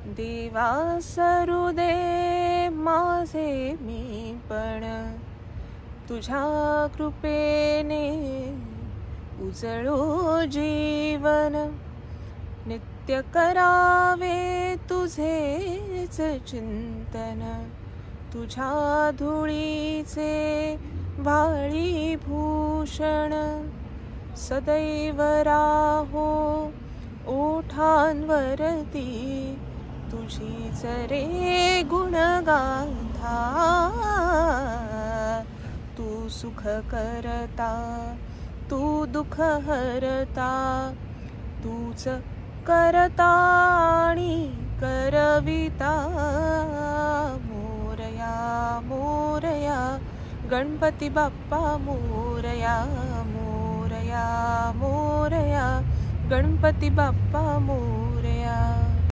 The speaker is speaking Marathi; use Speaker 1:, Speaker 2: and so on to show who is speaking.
Speaker 1: देवा सरू दे माझे मी पण, तुझ्या कृपेने उजळो जीवन. नित्य करावे तुझेच चिंतन, तुझ्या धुळीचे भाळी भूषण. सदैव राहो ओठांवरती तुझीच रे गुणगाथा. तू सुख करता, तू दुःख हरता, तूच करता आणि करविता. मोरया मोरया गणपती बाप्पा मोरया. मोरया मोरया गणपती बाप्पा मोरया.